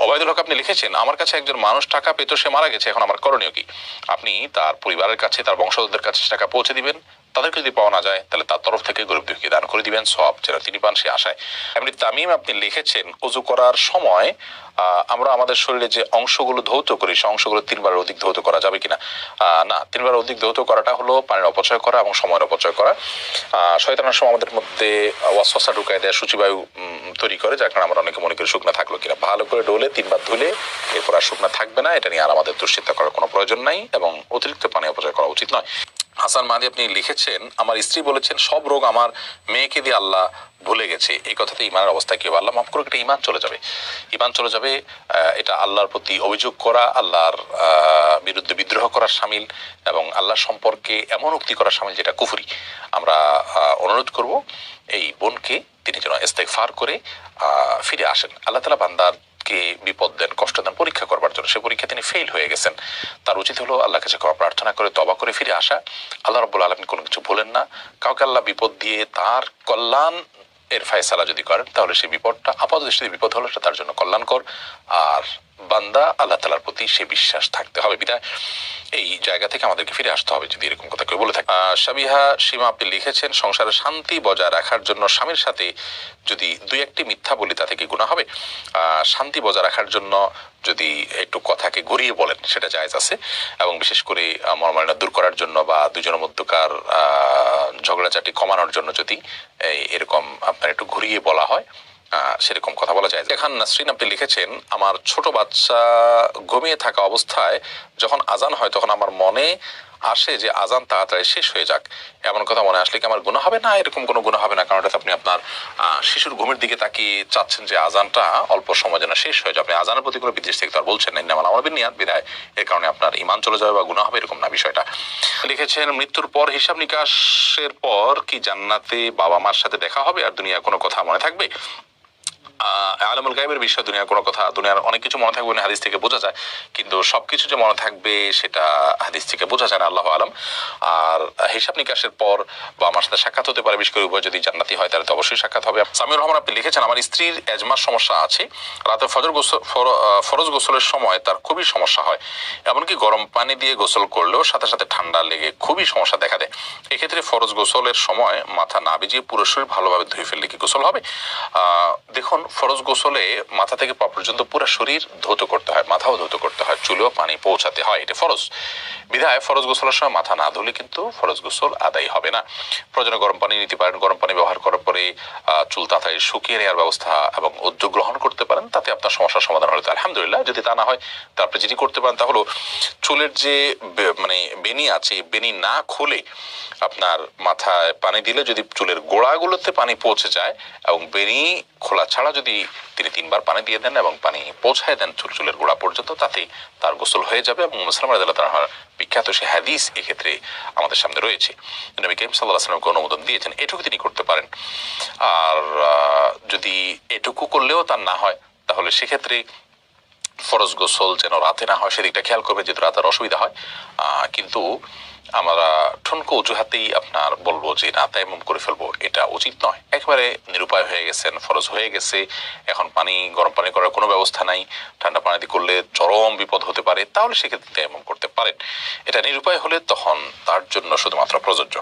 ওবায়দুল হক আপনি লিখেছেন, আমার কাছে একজন মানুষ টাকা পেত, সে মারা গেছে, এখন আমার করণীয় কি? আপনি তার পরিবারের কাছে, তার বংশধরদের কাছে টাকা পৌঁছে দিবেন। তাদেরকে যদি পাওয়া না যায় তাহলে তার তরফ থেকে গরিব দুঃখী দান করে দিবেন, সব যেন তিনি পান সে আশায়। এমনি তামিম আপনি লিখেছেন, অজু করার সময় আমরা আমাদের শরীরে যে অংশগুলো ধৌত করি সে অংশগুলো 3 বারের অধিক ধৌত করা যাবে কিনা? না, 3 বারের অধিক ধৌত করাটা হলো পানির অপচয় করা এবং সময়ের অপচয় করা। শয়তানের সময় আমাদের মধ্যে ওয়াসওয়াসা ঢুকায় দেয়, সূচিবায়ু তৈরি করে, যার কারণে আমরা অনেকে মনে করি শুকনা থাকলো কিনা। ভালো করে ডোলে 3 বার ধুলে এরপর আর শুকনা থাকবে না, এটা নিয়ে আর আমাদের দুশ্চিন্তা করার কোনো প্রয়োজন নাই এবং অতিরিক্ত পানি অপচয় করা উচিত নয়। হাসান মাহাদি আপনি লিখেছেন, আমার স্ত্রী বলেছেন সব রোগ আমার মেয়েকে দিয়ে আল্লাহ ভুলে গেছে, এই কথাতে ইমানের অবস্থা কি হবে? আল্লাহ মাফ করুক, এটা ইমান চলে যাবে, ইমান চলে যাবে। এটা আল্লাহর প্রতি অভিযোগ করা, আল্লাহর বিরুদ্ধে বিদ্রোহ করার শামিল এবং আল্লাহর সম্পর্কে এমন উক্তি করার শামিল যেটা কুফরি। আমরা অনুরোধ করব এই বোনকে তিনি যেন ইস্তেগফার করে ফিরে আসেন। আল্লাহ তাআলা বান্দার কে বিপদ দেন, কষ্ট দেন পরীক্ষা করবার জন্য। সে পরীক্ষা তিনি ফেল হয়ে গেছেন, তার উচিত হলো আল্লাহর কাছে ক্ষমা প্রার্থনা করে তওবা করে ফিরে আসা। আল্লাহ রাব্বুল আলামিন কোনো কিছু বলেন না। কাউকে আল্লাহ বিপদ দিয়ে তার কল্যাণ এর ফয়সালা যদি করেন তাহলে সেই বিপদটা আপাতদৃষ্টিতে বিপদ হলো সেটা তার জন্য কল্যাণকর, আর বান্দা আল্লাহ তাআলার প্রতি সে বিশ্বাস থাকতে হবে। বিধায় এই জায়গা থেকে আমাদেরকে ফিরে আসতে হবে যদি এরকম কথা কেউ বলে থাকে। সাবিহা সীমা আপনি লিখেছেন, সংসারে শান্তি বজায় রাখার জন্য স্বামীর সাথে যদি 2-1টি মিথ্যা বলি তাতে কি গুনাহ হবে? শান্তি বজায় রাখার জন্য যদি একটু কথাকে ঘুরিয়ে বলেন সেটা জায়েজ আছে, এবং বিশেষ করে মনোমালিন্য দূর করার জন্য বা দুজনের মধ্যকার ঝগড়াঝাটি কমানোর জন্য যদি এরকম আপনার একটু ঘুরিয়ে বলা হয় সেরকম কথা বলা যায়। এখান নাসরিন আপনি লিখেছেন, আমার ছোট বাচ্চা ঘুমিয়ে থাকা অবস্থায় যখন আজান হয় তখন আমার মনে আসে যে আজান তাড়াতাড়ি শেষ হয়ে যাক, এমন কথা মনে আসলে কি আমার গুনাহ হবে? না, এরকম কোনো গুনাহ হবে না, কারণ এটা আপনি আপনার শিশুর ঘুমের দিকে তাকিয়ে চাচ্ছেন যে আজানটা অল্প সময় যেন শেষ হয়ে যায়। আপনি আজানের প্রতি কোনো বিদ্বেষ থেকে তো আর বলছেন না, ইন্নামাল আমালু বিন্নিয়াত, বিধায় এর কারণে আপনার ঈমান চলে যাবে বা গুনাহ হবে এরকম না বিষয়টা। লিখেছেন, মৃত্যুর পর হিসাব নিকাশের পর কি জান্নাতে বাবা মার সাথে দেখা হবে আর দুনিয়ার কোনো কথা মনে থাকবে? আলমুল গায়েবের বিষয় দুনিয়ার কোনো কথা, দুনিয়ার অনেক কিছু মনে থাকবে না হাদিস থেকে বোঝা যায়, কিন্তু সবকিছু যে মনে থাকবে সেটা হাদিস থেকে বোঝা যায় না, আল্লাহু আলাম। আর হিসাব নিকাশের পর বা আমার সাথে সাক্ষাৎ হতে পারে, বিশেষ করে উভয় যদি জান্নাতি হয় তাহলে তো অবশ্যই সাক্ষাৎ হবে। সামিউর রহমান আপনি লিখেছেন, আমার স্ত্রীর এজমার সমস্যা আছে, রাতে ফরজ গোসলের সময় তার খুবই সমস্যা হয়, এমনকি গরম পানি দিয়ে গোসল করলেও সাথে সাথে ঠান্ডা লেগে খুবই সমস্যা দেখা দেয়। এক্ষেত্রে ফরজ গোসলের সময় মাথা না ভিজিয়ে পুরো শরীর ভালোভাবে ধুয়ে ফেললে কি গোসল হবে? দেখুন, ফরজ গোসলে মাথা থেকে পা পর্যন্ত পুরো শরীর ধৌত করতে হয়, মাথাও ধৌত করতে হয়, চুলেও পানি পৌঁছাতে হয়, এটা ফরজ। বিধায় ফরজ গোসলের সময় মাথা না ধুলে কিন্তু ফরজ গোসল আদায় হবে না। প্রয়োজনে গরম পানি নিতে পারেন, গরম পানি ব্যবহার করার পরে চুল তাড়াতাড়ি শুকিয়ে নেওয়ার ব্যবস্থা এবং উদ্যোগ গ্রহণ করতে পারেন, তাতে আপনার সমস্যার সমাধান হলে আলহামদুলিল্লাহ। যদি তা না হয় তারপরে যেটি করতে পারেন তা হলো চুলের যে মানে বেনি আছে, বেনি না খুলে আপনার মাথায় পানি দিলে যদি চুলের গোড়াগুলোতে পানি পৌঁছে যায় এবং বেনি খোলা ছাড়া যদি তিনি 3 বার পানি দিয়ে দেন এবং পানি পৌঁছায় দেন চুলের গোড়া পর্যন্ত, তাতে তার গোসল হয়ে যাবে। এবং মুসলিম রাদিয়াল্লাহু তাআলার বিখ্যাত সে হাদিস এক্ষেত্রে আমাদের সামনে রয়েছে, নবী করিম সাল্লাল্লাহু আলাইহি ওয়াসাল্লামকে অনুমোদন দিয়েছেন, এটুকু তিনি করতে পারেন। আর যদি এটুকু করলেও তার না হয় তাহলে সেক্ষেত্রে ফরজ গোসল যেন রাতে না হয় সেদিকটা খেয়াল করবে, যেহেতু রাতের অসুবিধা হয়। কিন্তু আমরা ঠুনকো অজুহাতেই আপনার বলবো যে না তায়াম্মুম করে ফেলবো, এটা উচিত নয়। একেবারে নিরুপায় হয়ে গেছেন, ফরজ হয়ে গেছে, এখন গরম পানি করার কোনো ব্যবস্থা নাই, ঠান্ডা পানি দিয়ে করলে চরম বিপদ হতে পারে, তাহলে সেক্ষেত্রে তায়াম্মুম করতে পারেন। এটা নিরুপায় হলে তখন তার জন্য শুধুমাত্র প্রযোজ্য।